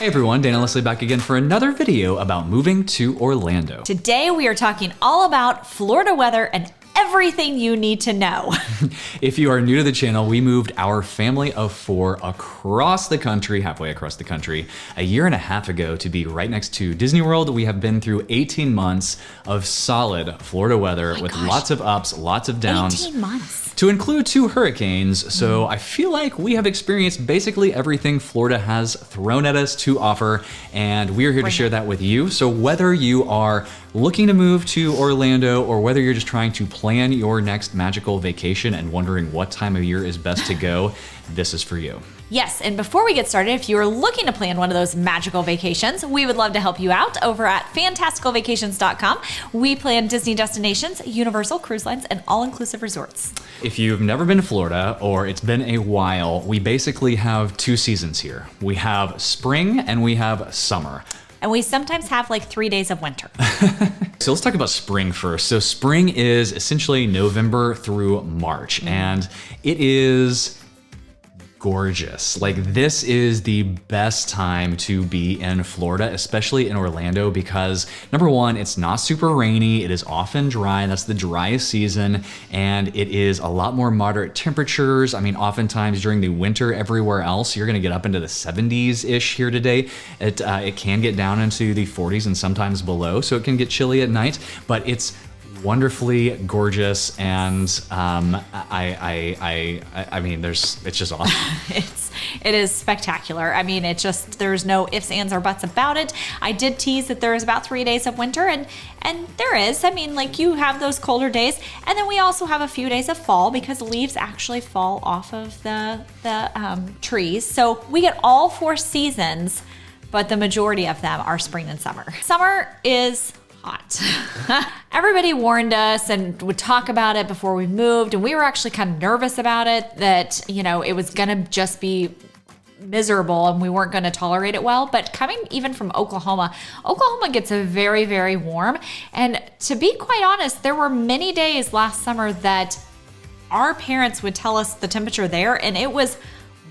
Hey everyone, Dan and Leslie back again for another video about moving to Orlando. Today we are talking all about Florida weather and everything you need to know. If you are new to the channel, we moved our family of 4 across the country, halfway across the country, a year and a half ago to be right next to Disney World. We have been through 18 months of solid Florida weather with lots of ups, lots of downs. 18 months. To include 2 hurricanes, so I feel like we have experienced basically everything Florida has thrown at us to offer, and we're here to share that with you. So whether you are looking to move to Orlando or whether you're just trying to plan your next magical vacation and wondering what time of year is best to go, this is for you. Yes, and before we get started, if you are looking to plan one of those magical vacations, we would love to help you out over at fantasticalvacations.com. We plan Disney destinations, Universal cruise lines, and all-inclusive resorts. If you've never been to Florida or it's been a while, we basically have 2 seasons here. We have spring and we have summer. And we sometimes have like 3 days of winter. So let's talk about spring first. So spring is essentially November through March, and it is gorgeous. Like, this is the best time to be in Florida, especially in Orlando, because number one, it's not super rainy. It is often dry. That's the driest season. And it is a lot more moderate temperatures. I mean, oftentimes during the winter everywhere else, you're gonna get up into the 70s-ish here today. It can get down into the 40s and sometimes below, so it can get chilly at night, but it's wonderfully gorgeous, and I mean, it's just awesome. It is spectacular. I mean, there's no ifs, ands, or buts about it. I did tease that there is about 3 days of winter, and there is. I mean, like, you have those colder days, and then we also have a few days of fall because leaves actually fall off of the trees. So we get all 4 seasons, but the majority of them are spring and summer. Summer is hot. Everybody warned us and would talk about it before we moved, and we were actually kind of nervous about it, that, you know, it was gonna just be miserable and we weren't gonna tolerate it well. But coming even from Oklahoma gets very, very warm. And to be quite honest, there were many days last summer that our parents would tell us the temperature there, and it was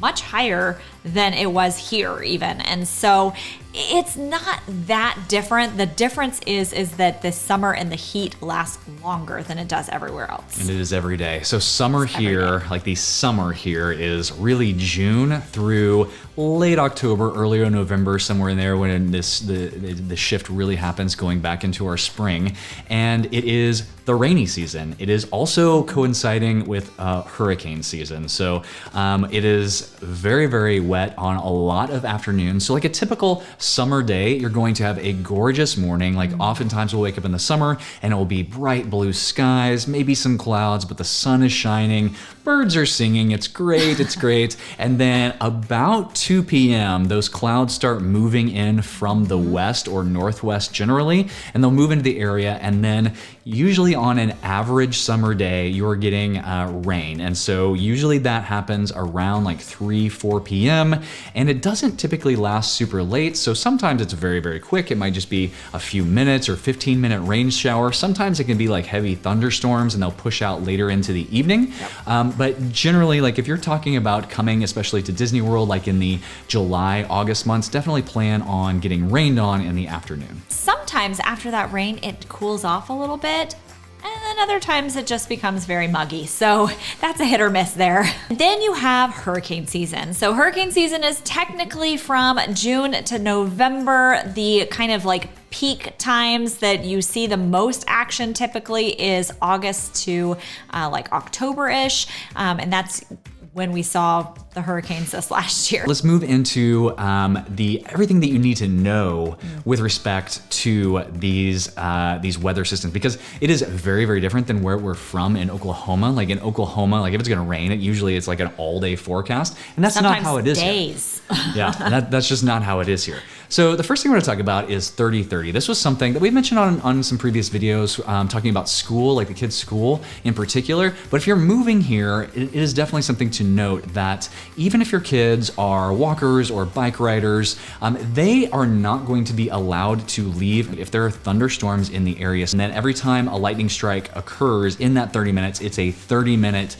much higher than it was here even. And so it's not that different. The difference is that the summer and the heat lasts longer than it does everywhere else. And it is every day. So summer here, like the summer here, is really June through late October, earlier November, somewhere in there, when the shift really happens going back into our spring. And it is the rainy season. It is also coinciding with hurricane season. So it is very, very wet on a lot of afternoons. So like a typical summer day, you're going to have a gorgeous morning. Like, oftentimes we'll wake up in the summer and it will be bright blue skies, maybe some clouds, but the sun is shining, birds are singing, it's great, it's great. And then about 2 p.m., those clouds start moving in from the west or northwest generally, and they'll move into the area, and then usually on an average summer day, you're getting rain. And so usually that happens around like 4 p.m. and it doesn't typically last super late. So sometimes it's very, very quick. It might just be a few minutes or 15-minute rain shower. Sometimes it can be like heavy thunderstorms, and they'll push out later into the evening. But generally, like, if you're talking about coming, especially to Disney World, like in the July, August months, definitely plan on getting rained on in the afternoon. Sometimes after that rain, it cools off a little bit. And then other times it just becomes very muggy. So that's a hit or miss there. Then you have hurricane season. So hurricane season is technically from June to November. The kind of like peak times that you see the most action typically is August to like October-ish. And that's when we saw the hurricanes this last year. Let's move into everything that you need to know with respect to these weather systems, because it is very, very different than where we're from in Oklahoma. Like in Oklahoma, like if it's gonna rain, it's like an all-day forecast, and that's Sometimes not how it is days. here. Yeah, that's just not how it is here. So the first thing we're going to talk about is 30-30. This was something that we mentioned on some previous videos talking about school, like the kids' school in particular. But if you're moving here, it is definitely something to note that even if your kids are walkers or bike riders, they are not going to be allowed to leave if there are thunderstorms in the area. And then every time a lightning strike occurs in that 30 minutes, it's a 30-minute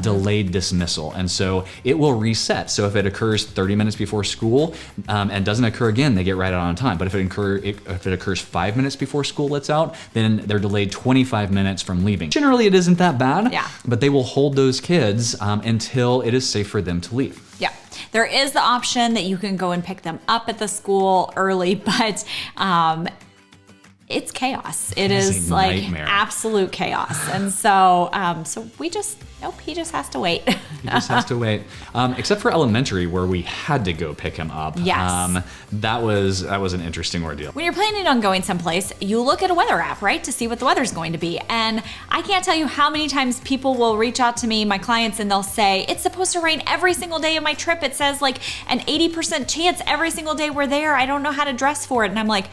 delayed dismissal. And so it will reset. So if it occurs 30 minutes before school and doesn't occur again, they get right out on time. But if it occurs 5 minutes before school lets out, then they're delayed 25 minutes from leaving. Generally, it isn't that bad, but they will hold those kids until it is safe for them to leave. Yeah. There is the option that you can go and pick them up at the school early, but it's chaos. It is like absolute chaos. And so we just, he just has to wait. He just has to wait. Except for elementary, where we had to go pick him up. Yes. That was an interesting ordeal. When you're planning on going someplace, you look at a weather app, right, to see what the weather's going to be. And I can't tell you how many times people will reach out to me, my clients, and they'll say, it's supposed to rain every single day of my trip. It says like an 80% chance every single day we're there. I don't know how to dress for it. And I'm like,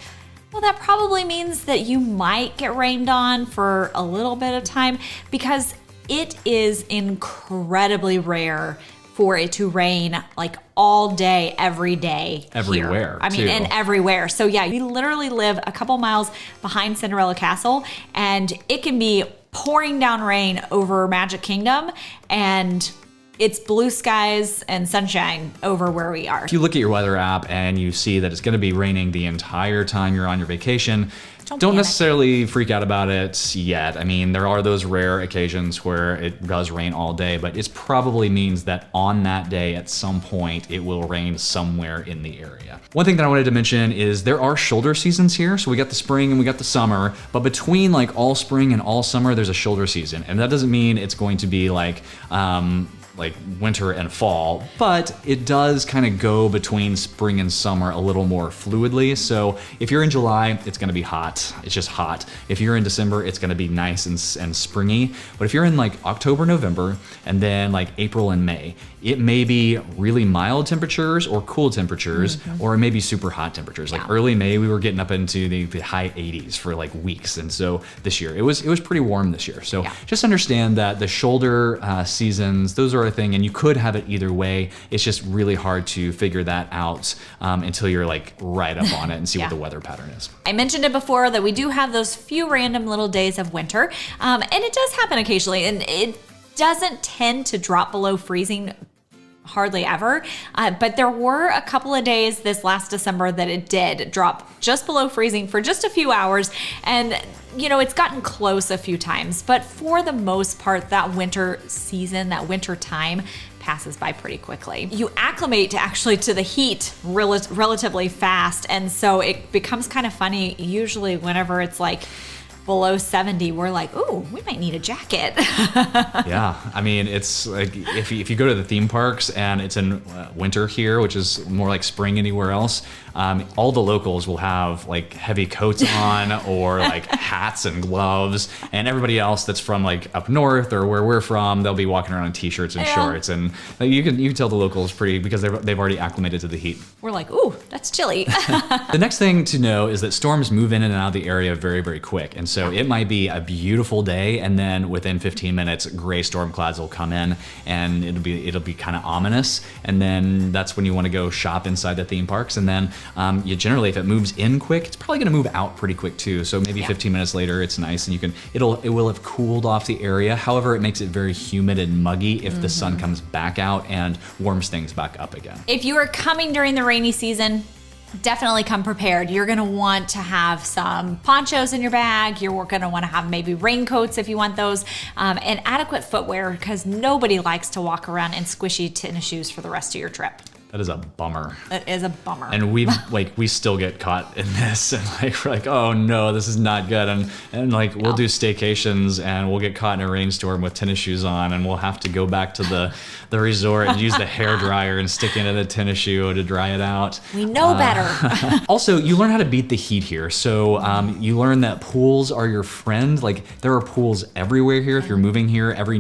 well, that probably means that you might get rained on for a little bit of time, because it is incredibly rare for it to rain like all day, every day. Everywhere. I mean, and everywhere. So yeah, we literally live a couple miles behind Cinderella Castle, and it can be pouring down rain over Magic Kingdom, and it's blue skies and sunshine over where we are. If you look at your weather app and you see that it's going to be raining the entire time you're on your vacation, don't necessarily freak out about it yet. I mean, there are those rare occasions where it does rain all day, but it probably means that on that day at some point it will rain somewhere in the area. One thing that I wanted to mention is there are shoulder seasons here. So we got the spring and we got the summer, but between like all spring and all summer, there's a shoulder season. And that doesn't mean it's going to be like winter and fall, but it does kind of go between spring and summer a little more fluidly. So if you're in July, it's gonna be hot. It's just hot. If you're in December, it's gonna be nice and springy. But if you're in like October, November, and then like April and May, it may be really mild temperatures or cool temperatures, or it may be super hot temperatures. Like early May, we were getting up into the high 80s for like weeks. And so this year, it was pretty warm this year. So just understand that the shoulder seasons, those are a thing, and you could have it either way. It's just really hard to figure that out until you're like right up on it and see what the weather pattern is. I mentioned it before that we do have those few random little days of winter, and it does happen occasionally, and it doesn't tend to drop below freezing hardly ever, but there were a couple of days this last December that it did drop just below freezing for just a few hours, and it's gotten close a few times, but for the most part, that winter season, that winter time passes by pretty quickly. You acclimate to the heat relatively fast, and so it becomes kind of funny usually whenever it's like below 70, we're like, ooh, we might need a jacket. Yeah, I mean, it's like if you go to the theme parks and it's in winter here, which is more like spring anywhere else, all the locals will have like heavy coats on or like hats and gloves, and everybody else that's from like up north or where we're from, they'll be walking around in t-shirts and shorts, and like, you can tell the locals pretty, because they've already acclimated to the heat. We're like, ooh, that's chilly. The next thing to know is that storms move in and out of the area very, very quick, and so it might be a beautiful day, and then within 15 minutes, gray storm clouds will come in, and it'll be kind of ominous, and then that's when you want to go shop inside the theme parks, and then you generally, if it moves in quick, it's probably going to move out pretty quick too. So maybe 15 minutes later, it's nice, and it will have cooled off the area. However, it makes it very humid and muggy if the sun comes back out and warms things back up again. If you are coming during the rainy season, definitely come prepared. You're gonna want to have some ponchos in your bag. You're gonna wanna have maybe raincoats if you want those, and adequate footwear, because nobody likes to walk around in squishy tennis shoes for the rest of your trip. That is a bummer. It is a bummer. And we still get caught in this, and like we're like, oh no, this is not good. And like we'll do staycations and we'll get caught in a rainstorm with tennis shoes on, and we'll have to go back to the resort and use the hair dryer and stick it in a tennis shoe to dry it out. We know better. Also, you learn how to beat the heat here. So you learn that pools are your friend. Like there are pools everywhere here. If you're moving here, every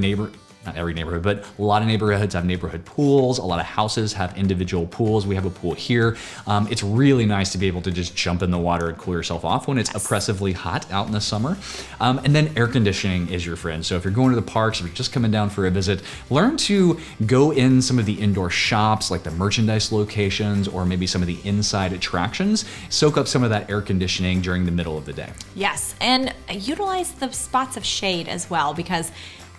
not every neighborhood, but a lot of neighborhoods have neighborhood pools. A lot of houses have individual pools. We have a pool here. It's really nice to be able to just jump in the water and cool yourself off when it's oppressively hot out in the summer. And then air conditioning is your friend. So if you're going to the parks, if you're just coming down for a visit, learn to go in some of the indoor shops, like the merchandise locations, or maybe some of the inside attractions. Soak up some of that air conditioning during the middle of the day. Yes, and utilize the spots of shade as well, because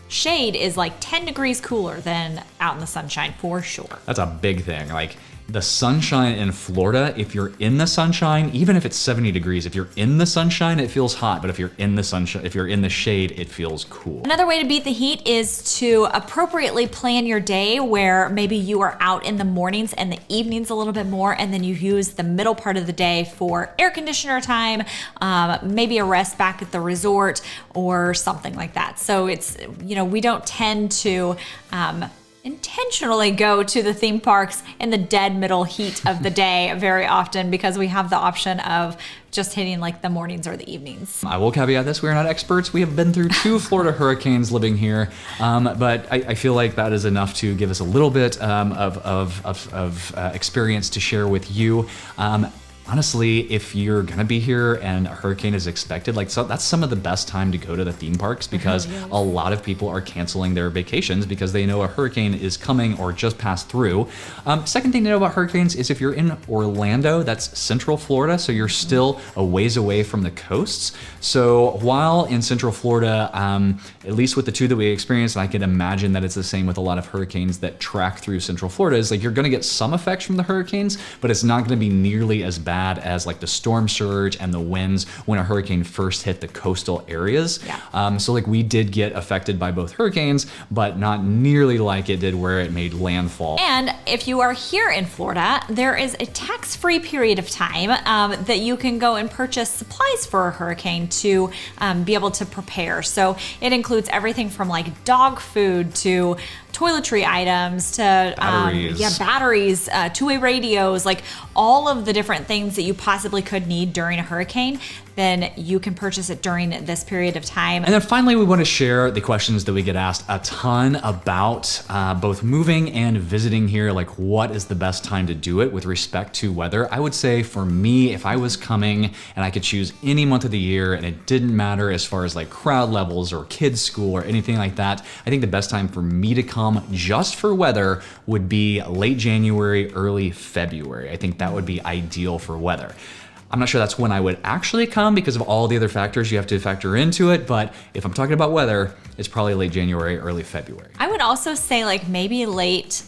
shade is like 10 degrees cooler than out in the sunshine for sure. That's a big thing. Like the sunshine in Florida, if you're in the sunshine, even if it's 70 degrees, if you're in the sunshine, it feels hot. But if you're in the sunshine, if you're in the shade, it feels cool. Another way to beat the heat is to appropriately plan your day, where maybe you are out in the mornings and the evenings a little bit more, and then you use the middle part of the day for air conditioner time, maybe a rest back at the resort or something like that. So it's, we don't tend to intentionally go to the theme parks in the dead middle heat of the day very often, because we have the option of just hitting like the mornings or the evenings. I will caveat this, we are not experts. We have been through 2 Florida hurricanes living here, but I feel like that is enough to give us a little bit of experience to share with you. Honestly, if you're gonna be here and a hurricane is expected, that's some of the best time to go to the theme parks, because a lot of people are canceling their vacations because they know a hurricane is coming or just passed through. Second thing to know about hurricanes is if you're in Orlando, that's Central Florida, so you're still a ways away from the coasts. So while in Central Florida, at least with the 2 that we experienced, and I can imagine that it's the same with a lot of hurricanes that track through Central Florida, is like you're gonna get some effects from the hurricanes, but it's not gonna be nearly as bad as like the storm surge and the winds when a hurricane first hit the coastal areas. Yeah. So like we did get affected by both hurricanes, but not nearly like it did where it made landfall. And if you are here in Florida, there is a tax-free period of time that you can go and purchase supplies for a hurricane to be able to prepare. So it includes everything from like dog food to toiletry items to batteries, two-way radios, like all of the different things that you possibly could need during a hurricane. Then you can purchase it during this period of time. And then finally, we want to share the questions that we get asked a ton about both moving and visiting here. Like, what is the best time to do it with respect to weather? I would say for me, if I was coming and I could choose any month of the year and it didn't matter as far as like crowd levels or kids' school or anything like that, I think the best time for me to come just for weather would be late January, early February. I think that would be ideal for weather. I'm not sure that's when I would actually come because of all the other factors you have to factor into it, but if I'm talking about weather, it's probably late January, early February. I would also say like maybe late,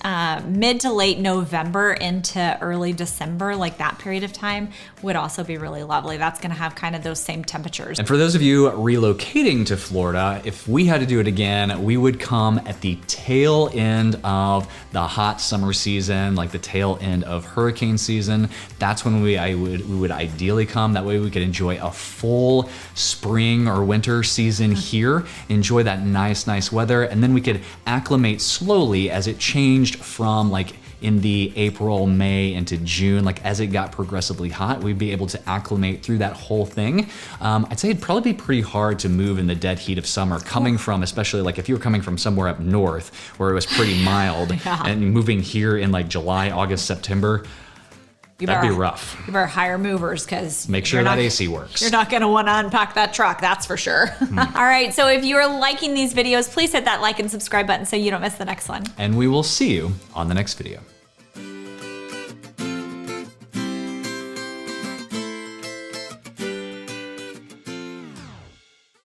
mid to late November into early December, like that period of time would also be really lovely. That's gonna have kind of those same temperatures. And for those of you relocating to Florida, if we had to do it again, we would come at the tail end of the hot summer season, like the tail end of hurricane season. That's when we would ideally come. That way we could enjoy a full spring or winter season here, enjoy that nice weather, and then we could acclimate slowly as it changed from like in the April, May into June, like as it got progressively hot, we'd be able to acclimate through that whole thing. I'd say it'd probably be pretty hard to move in the dead heat of summer, coming from, especially like if you were coming from somewhere up north where it was pretty mild and moving here in like July, August, September, that'd be rough. You better hire movers because make sure that AC works. You're not going to want to unpack that truck, that's for sure. All right, so if you're liking these videos, please hit that like and subscribe button so you don't miss the next one. And we will see you on the next video.